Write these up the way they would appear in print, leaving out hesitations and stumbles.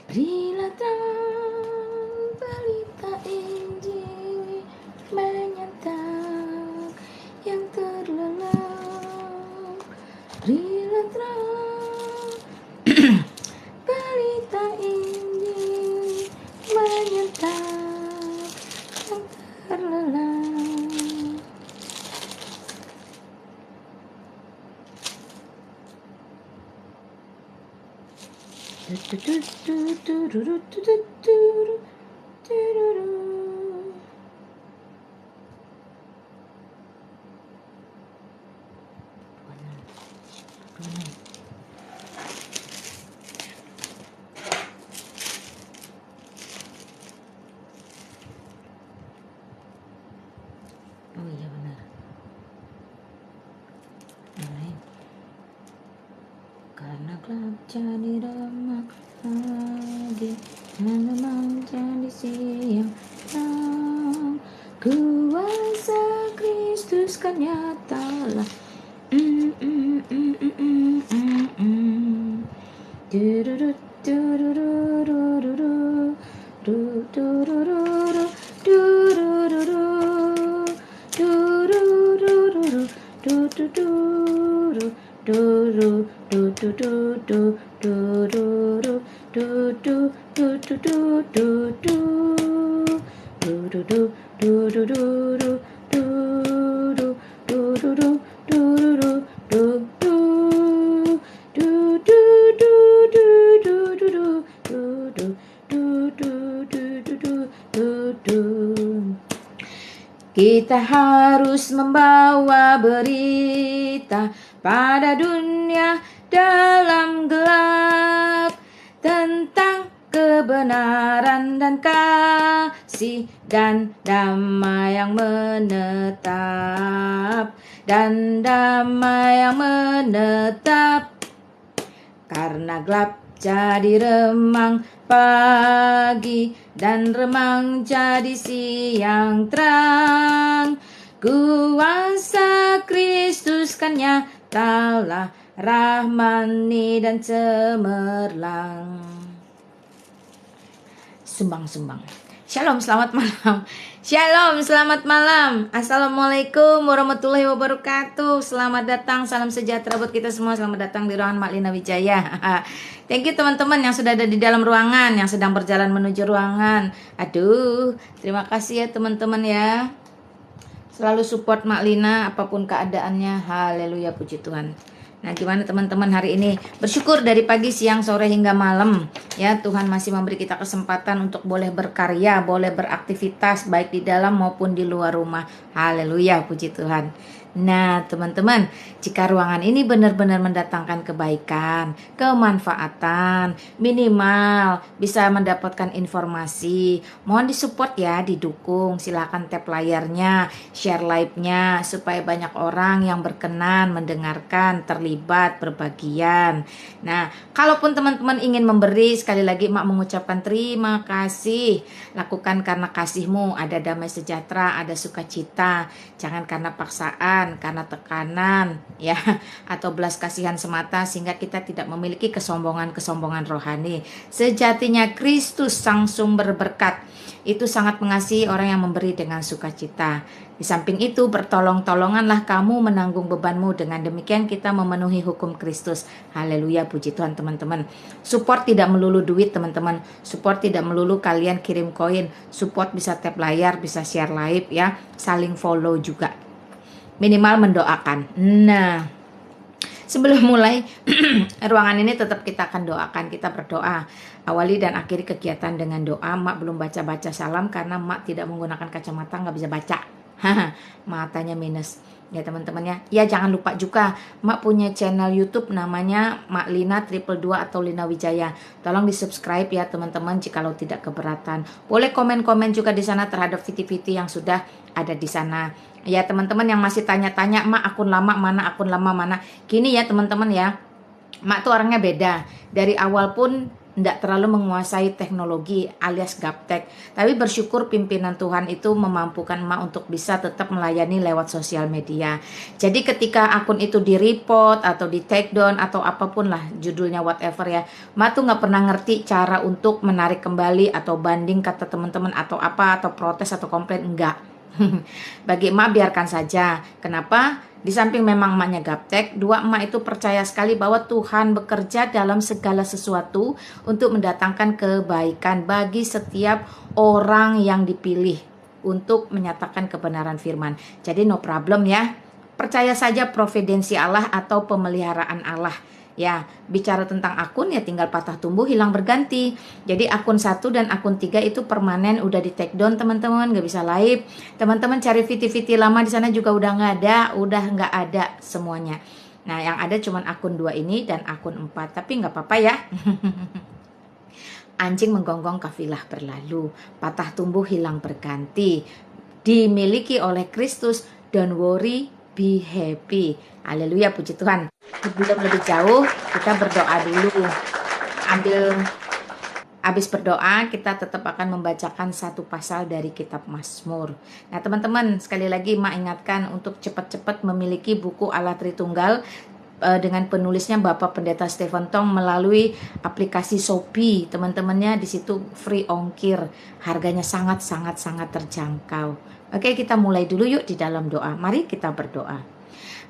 Berilah terang berita Injil, menyantap yang terlelap. Berilah terang berita Injil, menyantap yang terlelap. Oh iya benar. Yang lain. Karena gelap jadi remak lagi, dan memang jadi siang terang. Kuasa Kristus kan nyatalah. Dururut, durururururu, dururururu, durururu, dururururu, durururu, duru, du-du-du-du, dururu, du-du, du-du-du-du-du, du-du-du, du-du-du-du, du-du, du-du-du, du-du-du, du-du, du-du-du-du-du-du-du, du-du-du-du-du-du-du. Kita harus membawa berita pada dunia dalam gelap tentang kebenaran dan kasih dan damai yang menetap, dan damai yang menetap. Karena gelap jadi remang pagi, dan remang jadi siang terang. Kuasa Kristus kan nyatalah, rahmani dan cemerlang. Sumbang-sumbang. Shalom, selamat malam. Shalom, selamat malam. Assalamualaikum warahmatullahi wabarakatuh. Selamat datang, salam sejahtera buat kita semua. Selamat datang di ruangan Mak Lina Wijaya. Thank you teman-teman yang sudah ada di dalam ruangan, yang sedang berjalan menuju ruangan. Aduh, terima kasih ya teman-teman ya. Selalu support Mak Lina apapun keadaannya. Haleluya, puji Tuhan. Nah, gimana teman-teman hari ini? Bersyukur dari pagi, siang, sore hingga malam. Ya, Tuhan masih memberi kita kesempatan untuk boleh berkarya, boleh beraktivitas baik di dalam maupun di luar rumah. Haleluya, puji Tuhan. Nah, teman-teman, jika ruangan ini benar-benar mendatangkan kebaikan, kemanfaatan, minimal bisa mendapatkan informasi, mohon disupport ya, didukung. Silakan tap layarnya, share live-nya supaya banyak orang yang berkenan mendengarkan, terlibat, berbagian. Nah, kalaupun teman-teman ingin memberi, sekali lagi Mak mengucapkan terima kasih. Lakukan karena kasihmu, ada damai sejahtera, ada sukacita. Jangan karena paksaan, karena tekanan ya, atau belas kasihan semata, sehingga kita tidak memiliki kesombongan rohani. Sejatinya Kristus sang sumber berkat itu sangat mengasihi orang yang memberi dengan sukacita. Di samping itu, bertolong-tolonganlah kamu menanggung bebanmu. Dengan demikian kita memenuhi hukum Kristus. Haleluya, puji Tuhan teman-teman. Support tidak melulu duit teman-teman. Support tidak melulu kalian kirim koin. Support bisa tap layar, bisa share live ya. Saling follow juga. Minimal mendoakan. Nah, sebelum mulai ruangan ini tetap kita akan doakan, kita berdoa. Awali dan akhiri kegiatan dengan doa. Mak belum baca-baca salam karena Mak tidak menggunakan kacamata, nggak bisa baca. Matanya minus. Ya teman-teman ya. Ya jangan lupa juga Mak punya channel YouTube namanya Mak Lina 222 atau Lina Wijaya. Tolong di subscribe ya teman-teman jikalau tidak keberatan. Boleh komen-komen juga di sana terhadap video-video yang sudah ada di sana. Ya teman-teman yang masih tanya-tanya, Mak akun lama mana, akun lama mana. Gini ya teman-teman ya, Mak tuh orangnya beda. Dari awal pun tidak terlalu menguasai teknologi alias gaptek. Tapi bersyukur pimpinan Tuhan itu memampukan emak untuk bisa tetap melayani lewat sosial media. Jadi ketika akun itu di-report atau di-take down atau apapun lah judulnya whatever ya, emak tuh nggak pernah ngerti cara untuk menarik kembali atau banding kata teman-teman atau apa, atau protes atau komplain, enggak. Bagi emak biarkan saja. Kenapa? Di samping memang emaknya gaptek, dua emak itu percaya sekali bahwa Tuhan bekerja dalam segala sesuatu untuk mendatangkan kebaikan bagi setiap orang yang dipilih untuk menyatakan kebenaran firman. Jadi no problem ya. Percaya saja providensi Allah atau pemeliharaan Allah. Ya, bicara tentang akun ya tinggal patah tumbuh hilang berganti. Jadi akun 1 dan akun 3 itu permanen udah di take down teman-teman, nggak bisa live. Teman-teman cari VT-VT lama di sana juga udah nggak ada semuanya. Nah, yang ada cuman akun 2 ini dan akun 4, tapi nggak apa-apa ya. Anjing menggonggong kafilah berlalu, patah tumbuh hilang berganti. Dimiliki oleh Kristus, don't worry, be happy. Haleluya, puji Tuhan. Sebelum lebih jauh, kita berdoa dulu. Habis berdoa, kita tetap akan membacakan satu pasal dari kitab Mazmur. Nah teman-teman, sekali lagi Mak ingatkan untuk cepat-cepat memiliki buku Allah Tritunggal dengan penulisnya Bapak Pendeta Stephen Tong melalui aplikasi Shopee. Teman-temannya di situ free ongkir. Harganya sangat terjangkau. Oke, kita mulai dulu yuk di dalam doa. Mari kita berdoa.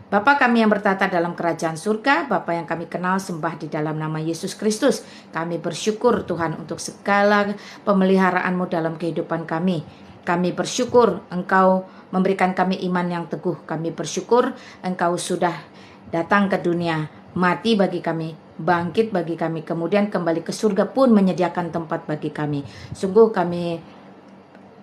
Bapa kami yang bertata dalam kerajaan surga, Bapa yang kami kenal sembah di dalam nama Yesus Kristus. Kami bersyukur Tuhan untuk segala pemeliharaan-Mu dalam kehidupan kami. Kami bersyukur Engkau memberikan kami iman yang teguh. Kami bersyukur Engkau sudah datang ke dunia, mati bagi kami, bangkit bagi kami, kemudian kembali ke surga pun menyediakan tempat bagi kami. Sungguh kami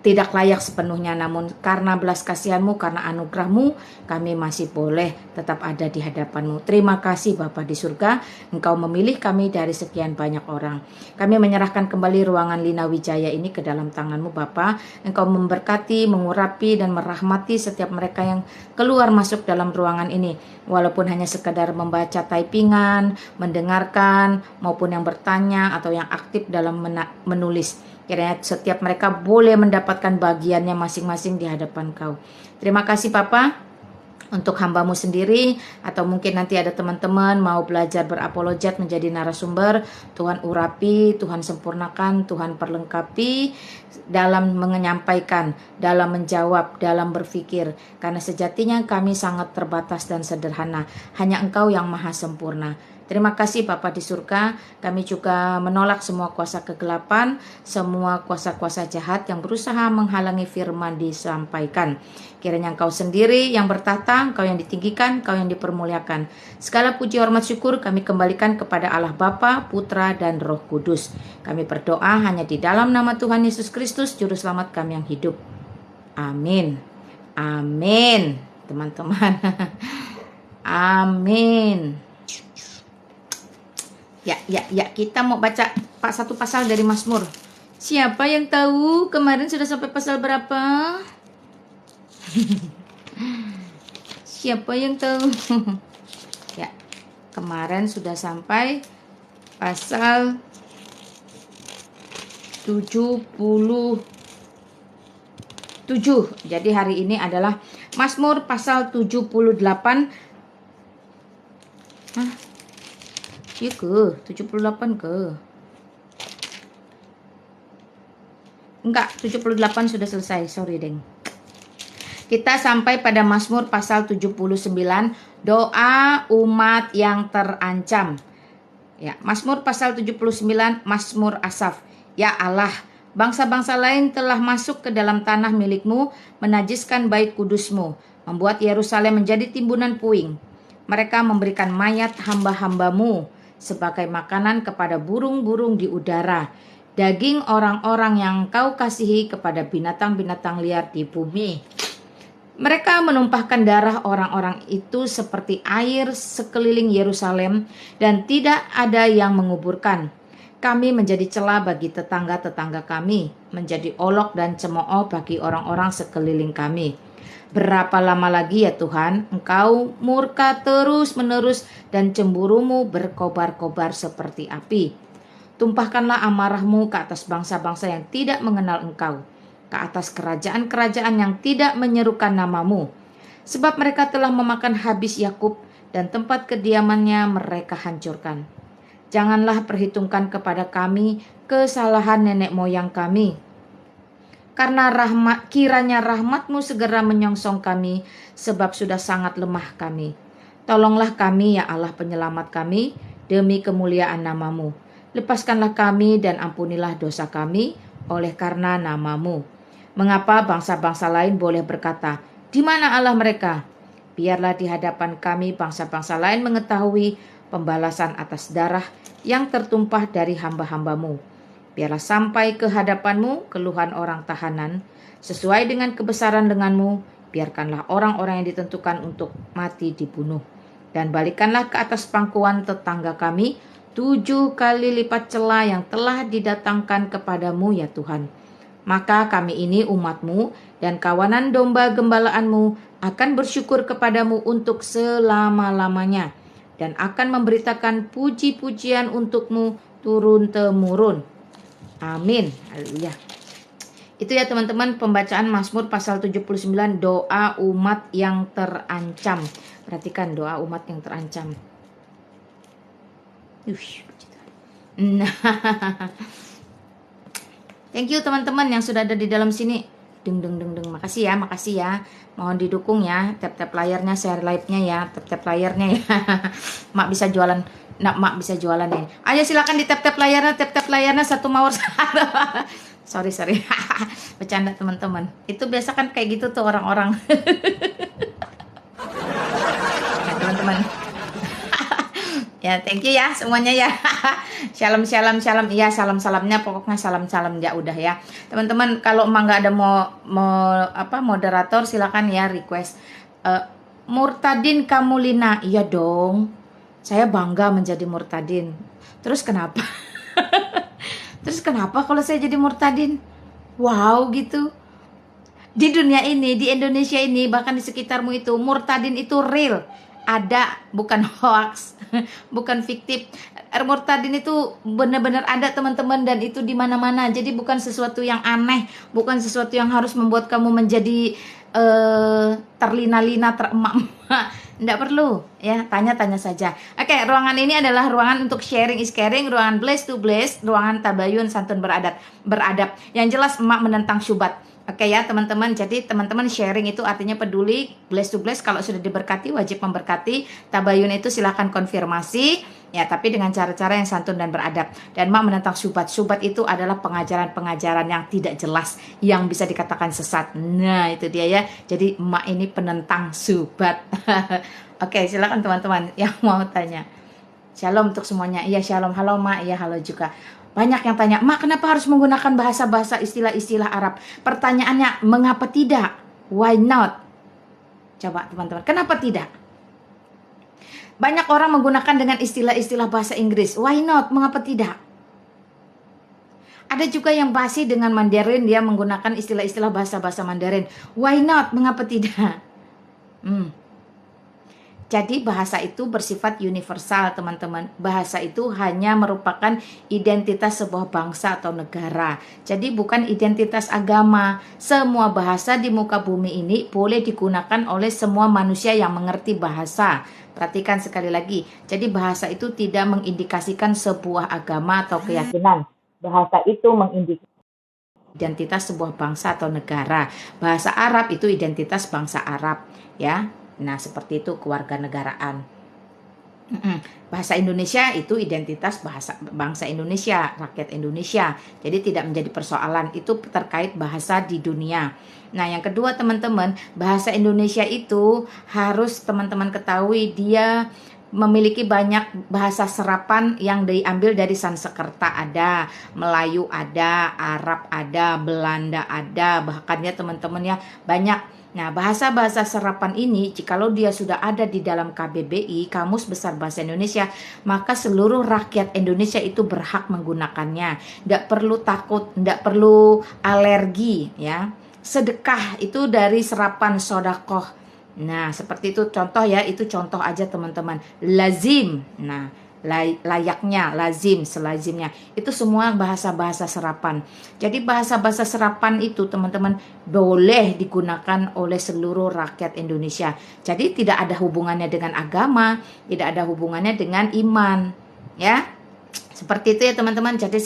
tidak layak sepenuhnya, namun karena belas kasihan-Mu, karena anugerah-Mu, kami masih boleh tetap ada di hadapan-Mu. Terima kasih Bapa di surga, Engkau memilih kami dari sekian banyak orang. Kami menyerahkan kembali ruangan Lina Wijaya ini ke dalam tangan-Mu Bapa. Engkau memberkati, mengurapi, dan merahmati setiap mereka yang keluar masuk dalam ruangan ini. Walaupun hanya sekedar membaca typingan, mendengarkan, maupun yang bertanya atau yang aktif dalam menulis. Kiranya setiap mereka boleh mendapatkan bagiannya masing-masing di hadapan Kau. Terima kasih Papa untuk hamba-Mu sendiri, atau mungkin nanti ada teman-teman mau belajar berapologet menjadi narasumber. Tuhan urapi, Tuhan sempurnakan, Tuhan perlengkapi dalam menyampaikan, dalam menjawab, dalam berpikir. Karena sejatinya kami sangat terbatas dan sederhana. Hanya Engkau yang maha sempurna. Terima kasih Bapa di surga, kami juga menolak semua kuasa kegelapan, semua kuasa-kuasa jahat yang berusaha menghalangi firman disampaikan. Kiranya Engkau sendiri yang bertata, Engkau yang ditinggikan, Engkau yang dipermuliakan. Segala puji hormat syukur kami kembalikan kepada Allah Bapa, Putra, dan Roh Kudus. Kami berdoa hanya di dalam nama Tuhan Yesus Kristus, Juru Selamat kami yang hidup. Amin. Amin, teman-teman. Amin. Ya, kita mau baca satu pasal dari Mazmur. Siapa yang tahu kemarin sudah sampai pasal berapa? Siapa yang tahu? Ya, kemarin sudah sampai pasal 77. Jadi hari ini adalah Mazmur pasal 78. Iya ke 78 ke? Enggak, 78 sudah selesai. Sorry deng. Kita sampai pada Mazmur pasal 79, doa umat yang terancam. Ya, Mazmur pasal 79, Mazmur Asaf. Ya Allah, bangsa-bangsa lain telah masuk ke dalam tanah milik-Mu, menajiskan bait kudus-Mu, membuat Yerusalem menjadi timbunan puing. Mereka memberikan mayat hamba-hamba-Mu sebagai makanan kepada burung-burung di udara, daging orang-orang yang Kau kasihi kepada binatang-binatang liar di bumi. Mereka menumpahkan darah orang-orang itu seperti air sekeliling Yerusalem, dan tidak ada yang menguburkan. Kami menjadi celah bagi tetangga-tetangga kami, menjadi olok dan cemooh bagi orang-orang sekeliling kami. Berapa lama lagi ya Tuhan, Engkau murka terus-menerus dan cemburu-Mu berkobar-kobar seperti api. Tumpahkanlah amarahmu ke atas bangsa-bangsa yang tidak mengenal engkau, ke atas kerajaan-kerajaan yang tidak menyerukan namamu. Sebab mereka telah memakan habis Yakub dan tempat kediamannya mereka hancurkan. Janganlah perhitungkan kepada kami kesalahan nenek moyang kami. Karena kiranya rahmatmu segera menyongsong kami, sebab sudah sangat lemah kami. Tolonglah kami ya Allah penyelamat kami, demi kemuliaan namamu. Lepaskanlah kami dan ampunilah dosa kami oleh karena namamu. Mengapa bangsa-bangsa lain boleh berkata, di mana Allah mereka? Biarlah di hadapan kami bangsa-bangsa lain mengetahui pembalasan atas darah yang tertumpah dari hamba-hambamu. Biarlah sampai ke hadapanmu keluhan orang tahanan, sesuai dengan kebesaran lenganmu, biarkanlah orang-orang yang ditentukan untuk mati dibunuh. Dan balikanlah ke atas pangkuan tetangga kami 7 kali lipat cela yang telah didatangkan kepadamu ya Tuhan. Maka kami ini umatmu dan kawanan domba gembalaanmu akan bersyukur kepadamu untuk selama-lamanya. Dan akan memberitakan puji-pujian untukmu turun-temurun. Amin. Haleluya. Itu ya teman-teman pembacaan Mazmur pasal 79, doa umat yang terancam. Perhatikan doa umat yang terancam. Nah, thank you teman-teman yang sudah ada di dalam sini. Makasih ya. Mohon didukung ya, tap-tap layarnya, share live-nya ya, tap-tap layarnya ya. Mak bisa jualan, Mak bisa jualan ya. Ayo silakan di tap-tap layarnya satu mawar. sorry. Bercanda teman-teman. Itu biasa kan kayak gitu tuh orang-orang. Ya teman-teman. Ya, thank you ya semuanya ya. Shalom. Iya, salamnya pokoknya salam ya udah ya. Teman-teman, kalau emang nggak ada moderator silakan ya request. Murtadin Kamulina. Iya dong. Saya bangga menjadi murtadin. Terus kenapa? Terus kenapa kalau saya jadi murtadin? Wow gitu. Di dunia ini, di Indonesia ini, bahkan di sekitarmu itu, murtadin itu real. Ada, bukan hoax, bukan fiktif. Murtadin itu benar-benar ada teman-teman, dan itu di mana-mana. Jadi bukan sesuatu yang aneh, bukan sesuatu yang harus membuat kamu menjadi terlina-lina, teremak-emak. Nggak perlu ya, tanya-tanya saja. Oke, ruangan ini adalah ruangan untuk sharing is caring, ruangan bless to bless, ruangan tabayun santun beradab. Yang jelas emak menentang syubhat. Oke ya teman-teman, jadi teman-teman sharing itu artinya peduli, bless to bless kalau sudah diberkati wajib memberkati, tabayun itu silahkan konfirmasi ya, tapi dengan cara-cara yang santun dan beradab. Dan mak menentang syubhat. Syubhat itu adalah pengajaran-pengajaran yang tidak jelas, yang bisa dikatakan sesat. Nah itu dia ya, jadi mak ini penentang syubhat. Oke, silakan teman-teman yang mau tanya. Shalom untuk semuanya. Iya shalom, halo mak, iya halo juga. Banyak yang tanya, Mak kenapa harus menggunakan bahasa-bahasa istilah-istilah Arab? Pertanyaannya, mengapa tidak? Why not? Coba teman-teman, kenapa tidak? Banyak orang menggunakan dengan istilah-istilah bahasa Inggris. Why not? Mengapa tidak? Ada juga yang basi dengan Mandarin, dia menggunakan istilah-istilah bahasa-bahasa Mandarin. Why not? Mengapa tidak? Jadi bahasa itu bersifat universal teman-teman. Bahasa itu hanya merupakan identitas sebuah bangsa atau negara. Jadi bukan identitas agama. Semua bahasa di muka bumi ini boleh digunakan oleh semua manusia yang mengerti bahasa. Perhatikan sekali lagi. Jadi bahasa itu tidak mengindikasikan sebuah agama atau keyakinan. Bahasa itu mengindikasikan identitas sebuah bangsa atau negara. Bahasa Arab itu identitas bangsa Arab, ya. Nah, seperti itu kewarganegaraan. Bahasa Indonesia itu identitas bangsa Indonesia, rakyat Indonesia. Jadi tidak menjadi persoalan, itu terkait bahasa di dunia. Nah, yang kedua teman-teman, bahasa Indonesia itu harus teman-teman ketahui dia memiliki banyak bahasa serapan yang diambil dari Sanskerta ada, Melayu ada, Arab ada, Belanda ada, bahkan ya teman-teman ya banyak. Nah, bahasa-bahasa serapan ini, jikalau dia sudah ada di dalam KBBI, Kamus Besar Bahasa Indonesia, maka seluruh rakyat Indonesia itu berhak menggunakannya. Tidak perlu takut, tidak perlu alergi, ya. Sedekah itu dari serapan sodakoh. Nah, seperti itu contoh ya, itu contoh aja teman-teman. Lazim. Nah, layaknya, lazim, selazimnya. Itu semua bahasa-bahasa serapan. Jadi bahasa-bahasa serapan itu teman-teman boleh digunakan oleh seluruh rakyat Indonesia. Jadi tidak ada hubungannya dengan agama, tidak ada hubungannya dengan iman, ya. Seperti itu ya teman-teman. Jadi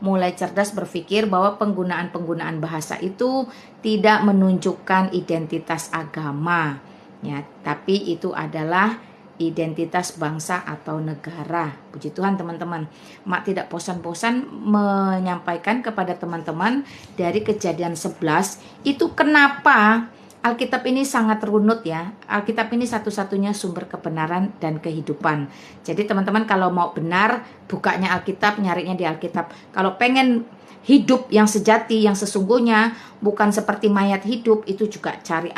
mulai cerdas berpikir bahwa penggunaan bahasa itu tidak menunjukkan identitas agama, ya, tapi itu adalah identitas bangsa atau negara. Puji Tuhan teman-teman. Mak tidak bosan-bosan menyampaikan kepada teman-teman dari Kejadian 11 itu kenapa Alkitab ini sangat runut ya. Alkitab ini satu-satunya sumber kebenaran dan kehidupan. Jadi teman-teman kalau mau benar, bukanya Alkitab, nyarinya di Alkitab. Kalau pengen hidup yang sejati, yang sesungguhnya, bukan seperti mayat hidup, itu juga cari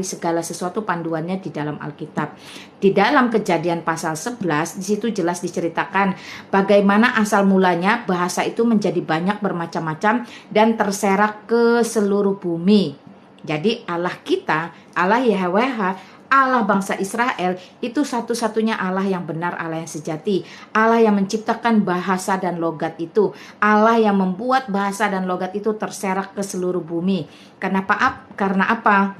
segala sesuatu panduannya di dalam Alkitab. Di dalam Kejadian pasal 11, di situ jelas diceritakan bagaimana asal mulanya bahasa itu menjadi banyak bermacam-macam dan terserak ke seluruh bumi. Jadi Allah kita, Allah YHWH, Allah bangsa Israel itu satu-satunya Allah yang benar, Allah yang sejati, Allah yang menciptakan bahasa dan logat itu, Allah yang membuat bahasa dan logat itu terserak ke seluruh bumi. Karena apa?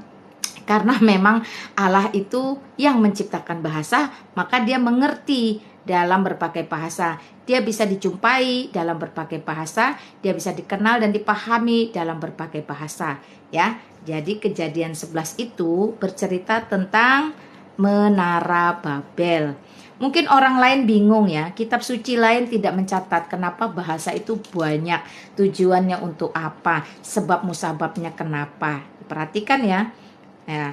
Karena memang Allah itu yang menciptakan bahasa, maka dia mengerti dalam berbagai bahasa. Dia bisa dijumpai dalam berbagai bahasa, dia bisa dikenal dan dipahami dalam berbagai bahasa, ya. Jadi Kejadian 11 itu bercerita tentang Menara Babel. Mungkin orang lain bingung ya, kitab suci lain tidak mencatat kenapa bahasa itu banyak, tujuannya untuk apa, sebab musababnya kenapa. Perhatikan ya. Ya,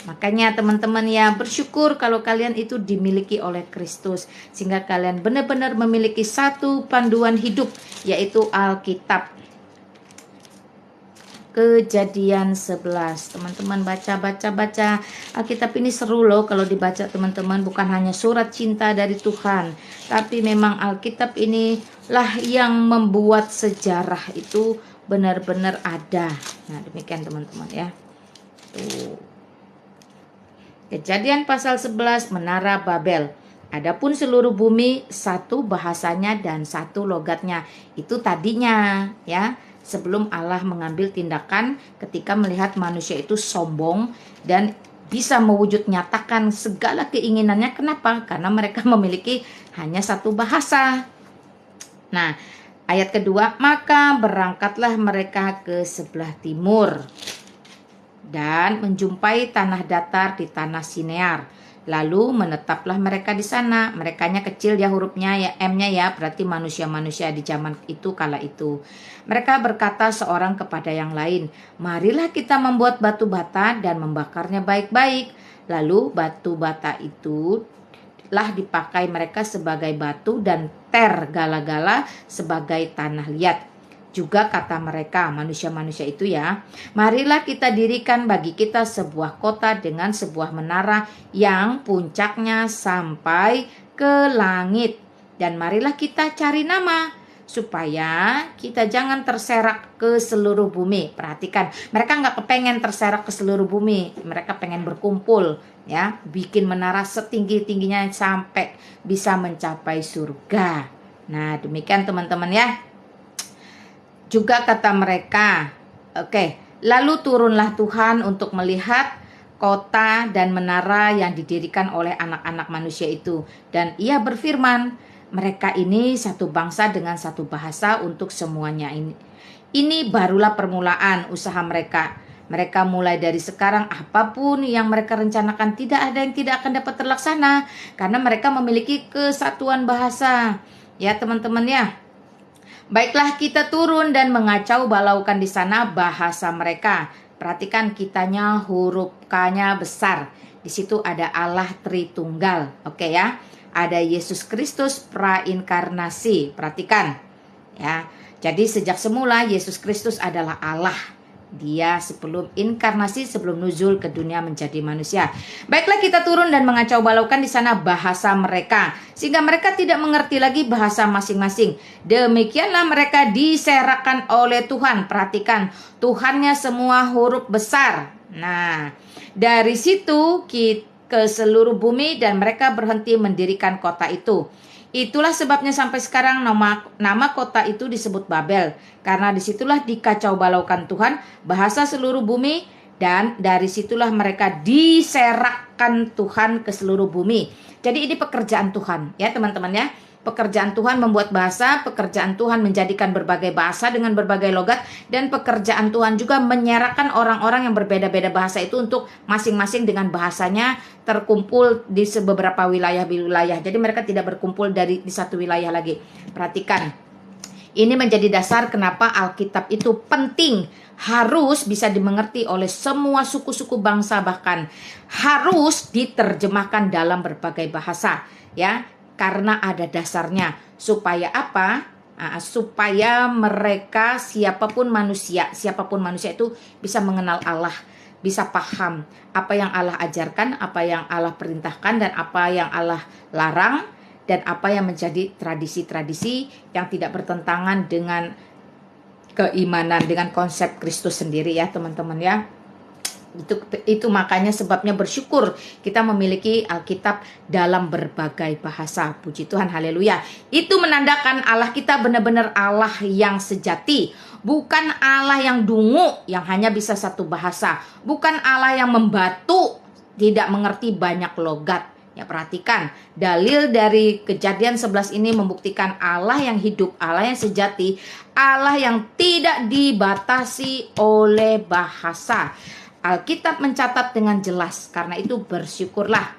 makanya teman-teman ya bersyukur kalau kalian itu dimiliki oleh Kristus, sehingga kalian benar-benar memiliki satu panduan hidup, yaitu Alkitab. Kejadian 11, teman-teman baca Alkitab ini seru loh kalau dibaca teman-teman. Bukan hanya surat cinta dari Tuhan, tapi memang Alkitab inilah yang membuat sejarah itu benar-benar ada. Nah demikian teman-teman ya. Tuh. Kejadian pasal 11, Menara Babel. Adapun seluruh bumi satu bahasanya dan satu logatnya. Itu tadinya ya, sebelum Allah mengambil tindakan ketika melihat manusia itu sombong dan bisa mewujud nyatakan segala keinginannya. Kenapa? Karena mereka memiliki hanya satu bahasa. Nah, ayat kedua, maka berangkatlah mereka ke sebelah timur dan menjumpai tanah datar di tanah Sinear. Lalu menetaplah mereka di sana. Merekanya kecil ya hurufnya ya, M-nya ya, berarti manusia-manusia di zaman itu kala itu. Mereka berkata seorang kepada yang lain, marilah kita membuat batu bata dan membakarnya baik-baik. Lalu batu bata itu lah dipakai mereka sebagai batu dan gala-gala sebagai tanah liat. Juga kata mereka, manusia-manusia itu ya, marilah kita dirikan bagi kita sebuah kota dengan sebuah menara yang puncaknya sampai ke langit. Dan marilah kita cari nama, supaya kita jangan terserak ke seluruh bumi. Perhatikan, mereka nggak kepengen terserak ke seluruh bumi. Mereka pengen berkumpul, ya, bikin menara setinggi-tingginya sampai bisa mencapai surga. Nah, demikian teman-teman ya. Juga kata mereka, lalu turunlah Tuhan untuk melihat kota dan menara yang didirikan oleh anak-anak manusia itu. Dan ia berfirman, mereka ini satu bangsa dengan satu bahasa untuk semuanya ini. Ini barulah permulaan usaha mereka. Mereka mulai dari sekarang apapun yang mereka rencanakan tidak ada yang tidak akan dapat terlaksana. Karena mereka memiliki kesatuan bahasa. Ya teman-teman ya. Baiklah kita turun dan mengacau balaukan di sana bahasa mereka. Perhatikan kitanya huruf K-nya besar. Di situ ada Allah Tritunggal. Oke ya. Ada Yesus Kristus prainkarnasi. Perhatikan. Ya. Jadi sejak semula Yesus Kristus adalah Allah. Dia sebelum inkarnasi, sebelum nuzul ke dunia menjadi manusia. Baiklah kita turun dan mengacau balaukan di sana bahasa mereka, sehingga mereka tidak mengerti lagi bahasa masing-masing. Demikianlah mereka diserahkan oleh Tuhan. Perhatikan, Tuhannya semua huruf besar. Nah, dari situ ke seluruh bumi dan mereka berhenti mendirikan kota itu. Itulah sebabnya sampai sekarang nama kota itu disebut Babel. Karena disitulah dikacau balaukan Tuhan bahasa seluruh bumi, dan dari situlah mereka diserakkan Tuhan ke seluruh bumi. Jadi ini pekerjaan Tuhan ya teman-teman ya. Pekerjaan Tuhan membuat bahasa, pekerjaan Tuhan menjadikan berbagai bahasa dengan berbagai logat, dan pekerjaan Tuhan juga menyerahkan orang-orang yang berbeda-beda bahasa itu untuk masing-masing dengan bahasanya terkumpul di beberapa wilayah-wilayah. Jadi mereka tidak berkumpul di satu wilayah lagi. Perhatikan, ini menjadi dasar kenapa Alkitab itu penting, harus bisa dimengerti oleh semua suku-suku bangsa, bahkan harus diterjemahkan dalam berbagai bahasa ya. Karena ada dasarnya. Supaya apa? Supaya mereka siapapun manusia itu bisa mengenal Allah, bisa paham apa yang Allah ajarkan, apa yang Allah perintahkan, dan apa yang Allah larang, dan apa yang menjadi tradisi-tradisi yang tidak bertentangan dengan keimanan, dengan konsep Kristus sendiri ya teman-teman ya. Itu makanya sebabnya bersyukur kita memiliki Alkitab dalam berbagai bahasa. Puji Tuhan, haleluya. Itu menandakan Allah kita benar-benar Allah yang sejati, bukan Allah yang dungu yang hanya bisa satu bahasa, bukan Allah yang membatu, tidak mengerti banyak logat. Ya, perhatikan, dalil dari Kejadian 11 ini membuktikan Allah yang hidup, Allah yang sejati, Allah yang tidak dibatasi oleh bahasa. Alkitab mencatat dengan jelas, karena itu bersyukurlah.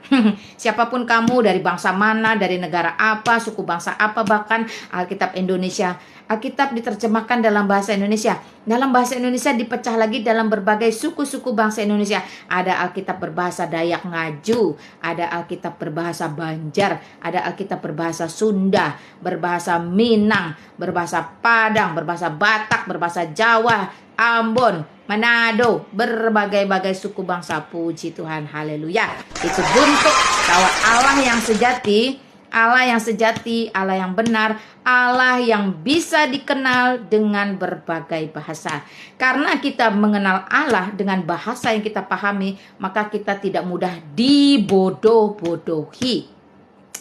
Siapapun kamu, dari bangsa mana, dari negara apa, suku bangsa apa, bahkan Alkitab Indonesia. Alkitab diterjemahkan dalam bahasa Indonesia. Dalam bahasa Indonesia dipecah lagi dalam berbagai suku-suku bangsa Indonesia. Ada Alkitab berbahasa Dayak Ngaju, ada Alkitab berbahasa Banjar, ada Alkitab berbahasa Sunda, berbahasa Minang, berbahasa Padang, berbahasa Batak, berbahasa Jawa, Ambon, Manado, berbagai-bagai suku bangsa. Puji Tuhan, haleluya. Itu bentuk bahwa Allah yang sejati, Allah yang sejati, Allah yang benar, Allah yang bisa dikenal dengan berbagai bahasa. Karena kita mengenal Allah dengan bahasa yang kita pahami, maka kita tidak mudah dibodoh-bodohi.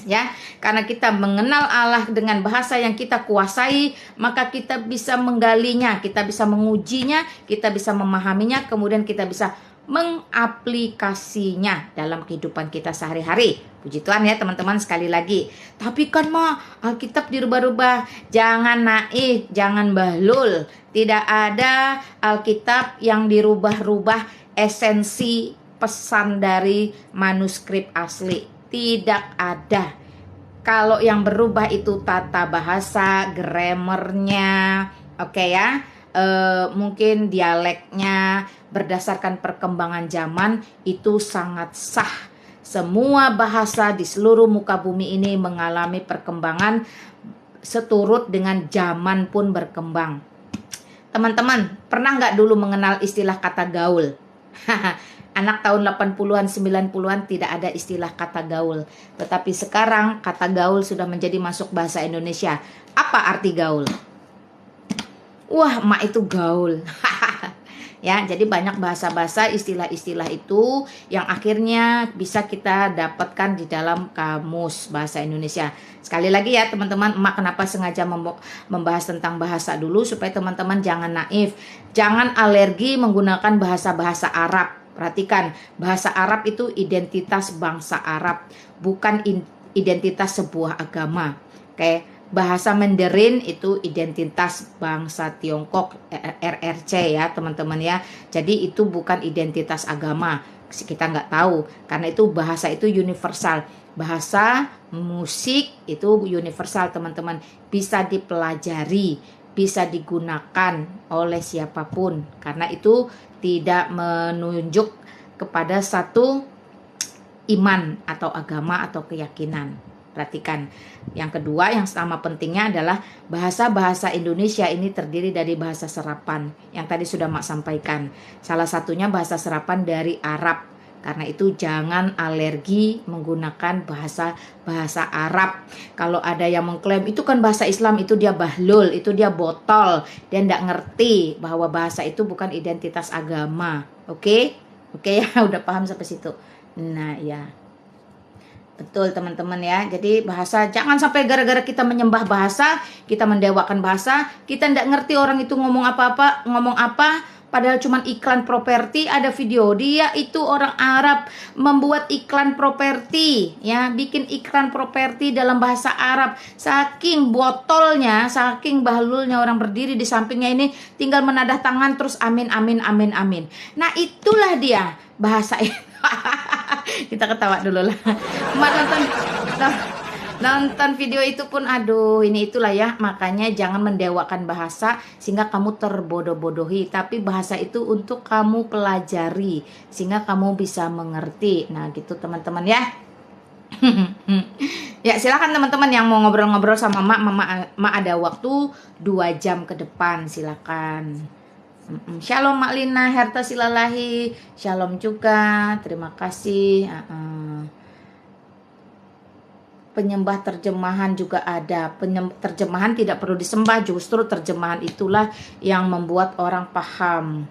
Ya, karena kita mengenal Allah dengan bahasa yang kita kuasai, maka kita bisa menggalinya, kita bisa mengujinya, kita bisa memahaminya, kemudian kita bisa mengaplikasinya dalam kehidupan kita sehari-hari. Puji Tuhan ya teman-teman, sekali lagi. Tapi kan Alkitab dirubah-rubah. Jangan naif, jangan bahlul. Tidak ada Alkitab yang dirubah-rubah esensi pesan dari manuskrip asli. Tidak ada. Kalau yang berubah itu tata bahasa, grammarnya, oke ya, mungkin dialeknya, berdasarkan perkembangan zaman, itu sangat sah. Semua bahasa di seluruh muka bumi ini mengalami perkembangan seturut dengan zaman pun berkembang. Teman-teman, pernah nggak dulu mengenal istilah kata gaul? Anak tahun 80-an, 90-an tidak ada istilah kata gaul. Tetapi sekarang kata gaul sudah menjadi masuk bahasa Indonesia. Apa arti gaul? Wah, mak itu gaul. Ya, jadi banyak bahasa-bahasa, istilah-istilah itu yang akhirnya bisa kita dapatkan di dalam kamus bahasa Indonesia. Sekali lagi ya teman-teman, emak kenapa sengaja membahas tentang bahasa dulu, supaya teman-teman jangan naif, jangan alergi menggunakan bahasa-bahasa Arab. Perhatikan, bahasa Arab itu identitas bangsa Arab, bukan identitas sebuah agama. Oke, bahasa Mandarin itu identitas bangsa Tiongkok, RRC ya teman-teman ya. Jadi itu bukan identitas agama. Kita nggak tahu, karena itu bahasa itu universal. Bahasa musik itu universal teman-teman, bisa dipelajari, bisa digunakan oleh siapapun, karena itu tidak menunjuk kepada satu iman atau agama atau keyakinan. Perhatikan, yang kedua yang sama pentingnya adalah bahasa-bahasa Indonesia ini terdiri dari bahasa serapan yang tadi sudah Mak sampaikan. Salah satunya bahasa serapan dari Arab. Karena itu jangan alergi menggunakan bahasa Arab. Kalau ada yang mengklaim itu kan bahasa Islam, itu dia bahlul, itu dia botol, dia tidak ngerti bahwa bahasa itu bukan identitas agama. Oke ya, udah paham sampai situ. Nah ya, Betul teman-teman ya. Jadi bahasa, jangan sampai gara-gara kita menyembah bahasa, kita mendewakan bahasa, kita tidak ngerti orang itu ngomong apa-apa, ngomong apa, padahal cuma iklan properti. Ada video dia itu orang Arab membuat iklan properti, ya, bikin iklan properti dalam bahasa Arab. Saking botolnya, saking bahlulnya orang berdiri di sampingnya ini tinggal menadah tangan terus amin amin amin amin. Nah, itulah dia bahasa kita ketawa dulu lah. Mak nonton video itu pun aduh, ini itulah ya. Makanya jangan mendewakan bahasa sehingga kamu terbodoh-bodohi, tapi bahasa itu untuk kamu pelajari sehingga kamu bisa mengerti. Nah gitu teman-teman ya. Ya silakan teman-teman yang mau ngobrol-ngobrol sama Mak ada waktu 2 jam ke depan, silakan. Shalom Mak Lina, Herta Silalahi, shalom juga, terima kasih. Penyembah terjemahan juga ada. Terjemahan tidak perlu disembah, justru terjemahan itulah yang membuat orang paham.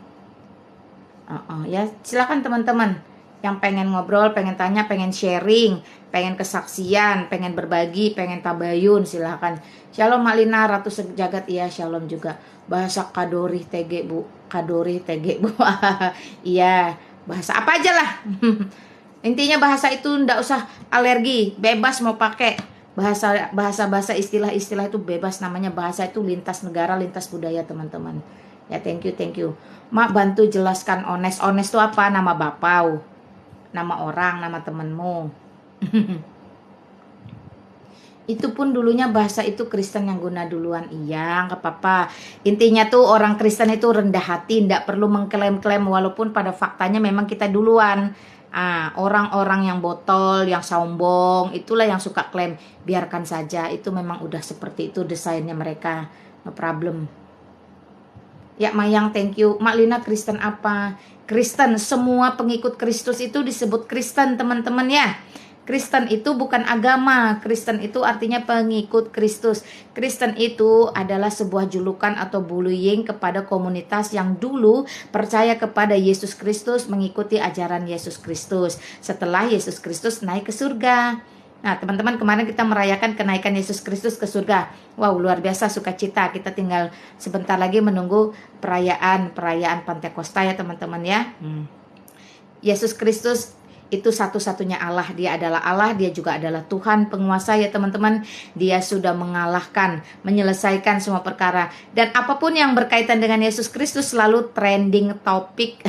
Ya silakan teman-teman yang pengen ngobrol, pengen tanya, pengen sharing, pengen kesaksian, pengen berbagi, pengen tabayun, silakan. Shalom Mak Lina, Ratu Sejagat, iya shalom juga. Bahasa Kadori TG Bu, Kadori TG Bu. Iya, bahasa apa aja lah. Intinya bahasa itu ndak usah alergi, bebas mau pakai bahasa istilah-istilah itu bebas, namanya bahasa itu lintas negara, lintas budaya teman-teman. Ya thank you. Mak bantu jelaskan honest itu apa? Nama bapau, nama orang, nama temenmu. Itu pun dulunya bahasa itu Kristen yang guna duluan. Iya, nggak apa-apa. Intinya tuh orang Kristen itu rendah hati, nggak perlu mengklaim-klaim walaupun pada faktanya memang kita duluan. Orang-orang yang botol, yang sombong, itulah yang suka klaim. Biarkan saja, itu memang udah seperti itu desainnya mereka. No problem. Ya Mayang, thank you. Mak Lina, Kristen apa? Kristen, semua pengikut Kristus itu disebut Kristen teman-teman ya. Kristen itu bukan agama. Kristen itu artinya pengikut Kristus. Kristen itu adalah sebuah julukan atau bullying kepada komunitas yang dulu percaya kepada Yesus Kristus, mengikuti ajaran Yesus Kristus setelah Yesus Kristus naik ke surga. Nah teman-teman, kemarin kita merayakan kenaikan Yesus Kristus ke surga. Wow, luar biasa, sukacita. Kita tinggal sebentar lagi menunggu perayaan Pantekosta ya teman-teman ya. Yesus Kristus itu satu-satunya Allah. Dia adalah Allah, dia juga adalah Tuhan penguasa ya teman-teman. Dia sudah mengalahkan, menyelesaikan semua perkara. Dan apapun yang berkaitan dengan Yesus Kristus selalu trending topik.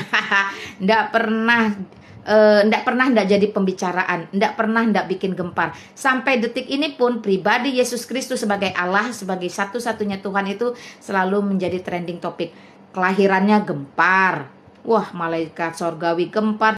Nggak pernah jadi pembicaraan, nggak bikin gempar. Sampai detik ini pun pribadi Yesus Kristus sebagai Allah, sebagai satu-satunya Tuhan itu selalu menjadi trending topik. Kelahirannya gempar. Wah, malaikat sorgawi gempar.